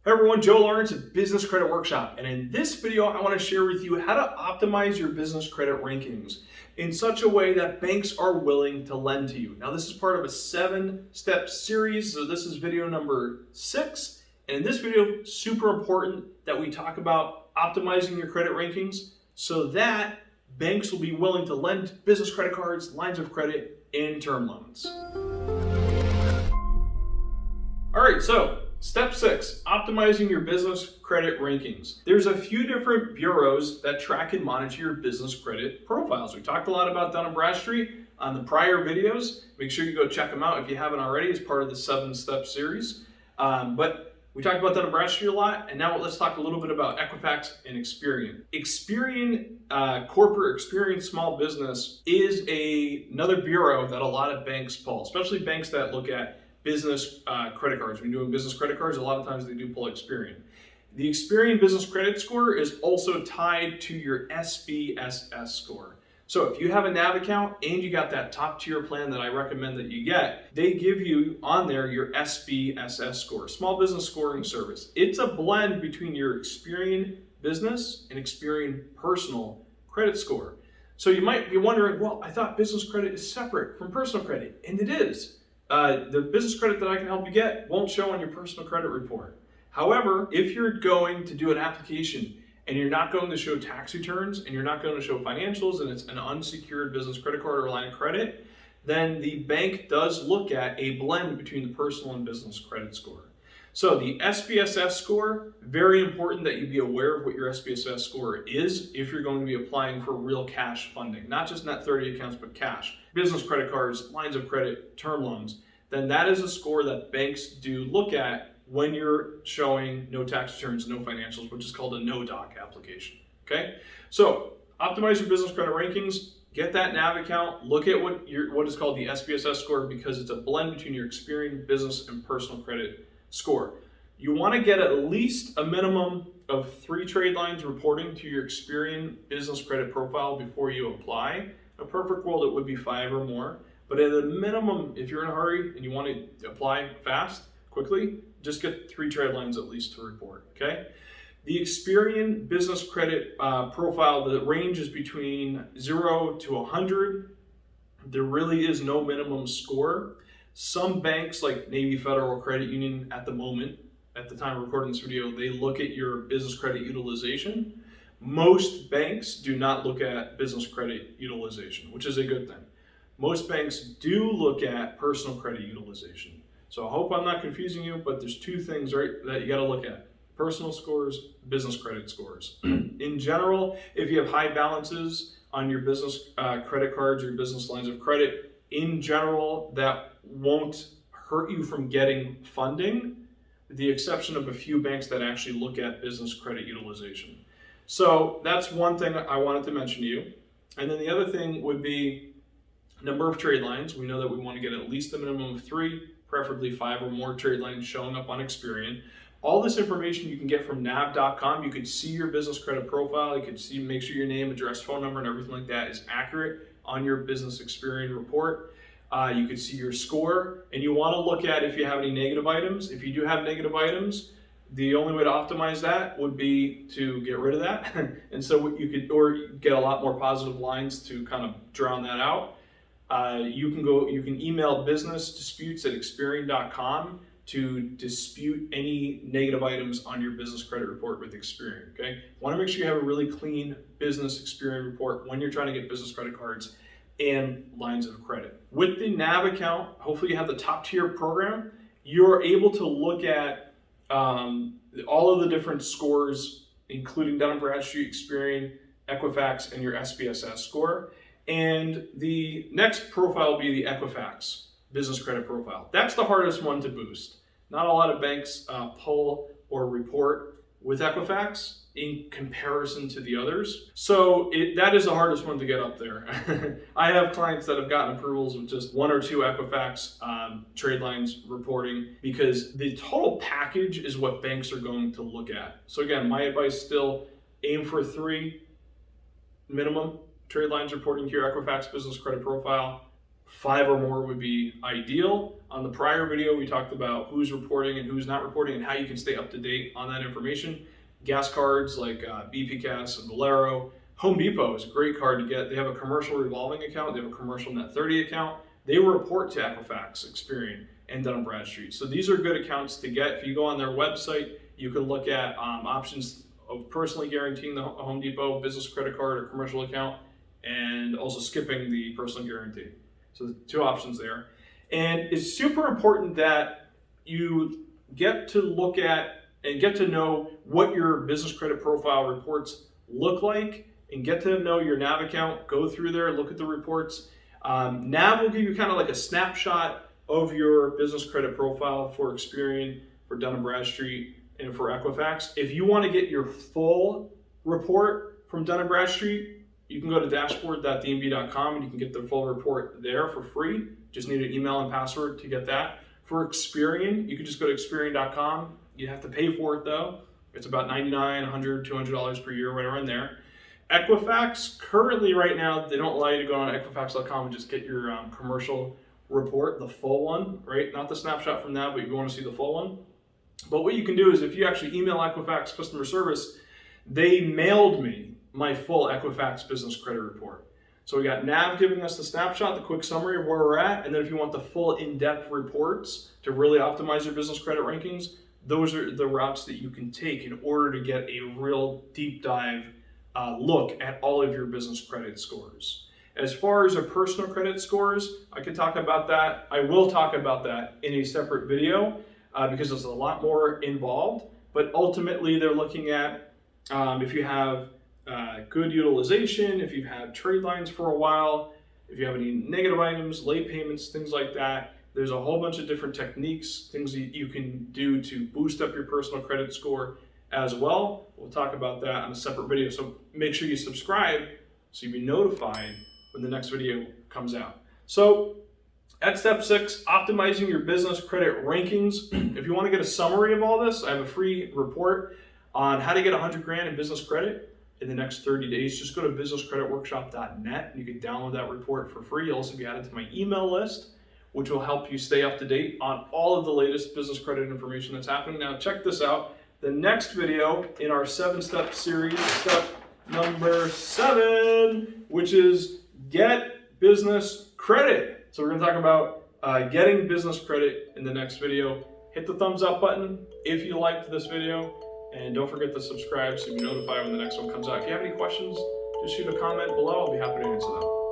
Hey everyone, Joe Lawrence at Business Credit Workshop, and in this video I want to share with you how to optimize your business credit rankings in such a way that banks are willing to lend to you. Now this is part of a 7-step series, so this is video number 6, and in this video, super important that we talk about optimizing your credit rankings so that banks will be willing to lend business credit cards, lines of credit, and term loans. All right, so Step 6, optimizing your business credit rankings. There's a few different bureaus that track and monitor your business credit profiles. We talked a lot about Dun & Bradstreet on the prior videos. Make sure you go check them out if you haven't already as part of the 7-step series. But we talked about Dun & Bradstreet a lot, and now let's talk a little bit about Equifax and Experian. Experian Corporate, Experian Small Business is another bureau that a lot of banks pull, especially banks that look at business credit cards. When you're doing business credit cards, a lot of times they do pull Experian. The Experian Business Credit Score is also tied to your SBSS score. So if you have a NAV account and you got that top tier plan that I recommend that you get, they give you on there your SBSS score, Small Business Scoring Service. It's a blend between your Experian Business and Experian Personal Credit Score. So you might be wondering, well, I thought business credit is separate from personal credit, and it is. The business credit that I can help you get won't show on your personal credit report. However, if you're going to do an application and you're not going to show tax returns and you're not going to show financials and it's an unsecured business credit card or line of credit, then the bank does look at a blend between the personal and business credit score. So the SBSS score, very important that you be aware of what your SBSS score is if you're going to be applying for real cash funding, not just net 30 accounts, but cash, business credit cards, lines of credit, term loans. Then that is a score that banks do look at when you're showing no tax returns, no financials, which is called a no-doc application, okay? So optimize your business credit rankings, get that NAV account, look at what is called the SBSS score because it's a blend between your Experian business and personal credit score. You want to get at least a minimum of 3 trade lines reporting to your Experian business credit profile before you apply. In a perfect world, it would be 5 or more. But at a minimum, if you're in a hurry and you want to apply fast, quickly, just get 3 trade lines at least to report, okay? The Experian business credit profile, the range is between 0 to 100. There really is no minimum score. Some banks like Navy Federal Credit Union at the moment, at the time of recording this video, they look at your business credit utilization. Most banks do not look at business credit utilization, which is a good thing. Most banks do look at personal credit utilization. So I hope I'm not confusing you, but there's 2 things, right, that you got to look at. Personal scores, business credit scores. In general, if you have high balances on your business credit cards or your business lines of credit, in general, that won't hurt you from getting funding, with the exception of a few banks that actually look at business credit utilization. So that's one thing I wanted to mention to you. And then the other thing would be number of trade lines. We know that we want to get at least a minimum of 3, preferably 5 or more trade lines showing up on Experian. All this information you can get from nav.com. You can see your business credit profile. You can see, make sure your name, address, phone number, and everything like that is accurate on your business Experian report. You can see your score, and you want to look at if you have any negative items. If you do have negative items, the only way to optimize that would be to get rid of that. And so you could, or get a lot more positive lines to kind of drown that out. You can email businessdisputes@experian.com to dispute any negative items on your business credit report with Experian, okay? Want to make sure you have a really clean business Experian report when you're trying to get business credit cards and lines of credit. With the NAV account, hopefully you have the top tier program, you're able to look at all of the different scores, including Dun & Bradstreet, Experian, Equifax, and your SBSS score. And the next profile will be the Equifax business credit profile. That's the hardest one to boost. Not a lot of banks pull or report with Equifax in comparison to the others. So that is the hardest one to get up there. I have clients that have gotten approvals with just 1 or 2 Equifax trade lines reporting because the total package is what banks are going to look at. So again, my advice still aim for 3 minimum trade lines reporting to your Equifax business credit profile, 5 or more would be ideal. On the prior video, we talked about who's reporting and who's not reporting and how you can stay up to date on that information. Gas cards like BP Gas and Valero. Home Depot is a great card to get. They have a commercial revolving account. They have a commercial net 30 account. They report to Equifax, Experian, and Dun & Bradstreet. So these are good accounts to get. If you go on their website, you can look at options of personally guaranteeing the Home Depot business credit card or commercial account, and also skipping the personal guarantee. So the 2 options there. And it's super important that you get to look at and get to know what your business credit profile reports look like, and get to know your NAV account. Go through there, look at the reports. NAV will give you kind of like a snapshot of your business credit profile for Experian, for Dun & Bradstreet, and for Equifax. If you want to get your full report from Dun & Bradstreet, you can go to dashboard.dnb.com and you can get the full report there for free. Just need an email and password to get that. For Experian, you can just go to Experian.com. You have to pay for it though. It's about $99, $100, $200 per year, right around there. Equifax, currently right now, they don't allow you to go on Equifax.com and just get your commercial report, the full one, right? Not the snapshot from that, but you want to see the full one. But what you can do is if you actually email Equifax customer service, they mailed me my full Equifax business credit report. So we got NAV giving us the snapshot, the quick summary of where we're at, and then if you want the full in-depth reports to really optimize your business credit rankings, those are the routes that you can take in order to get a real deep dive look at all of your business credit scores. As far as our personal credit scores, I could talk about that. I will talk about that in a separate video because there's a lot more involved, but ultimately they're looking at if you have good utilization, if you've had trade lines for a while, if you have any negative items, late payments, things like that. There's a whole bunch of different techniques, things that you can do to boost up your personal credit score as well. We'll talk about that on a separate video. So make sure you subscribe so you'll be notified when the next video comes out. So at step 6, optimizing your business credit rankings. If you want to get a summary of all this, I have a free report on how to get 100 grand in business credit in the next 30 days. Just go to businesscreditworkshop.net and you can download that report for free. You'll also be added to my email list, which will help you stay up to date on all of the latest business credit information that's happening. Now check this out. The next video in our 7-step series, step number 7, which is get business credit. So we're going to talk about getting business credit in the next video. Hit the thumbs up button if you liked this video, and don't forget to subscribe so you'll be notified when the next one comes out. If you have any questions, just shoot a comment below. I'll be happy to answer them.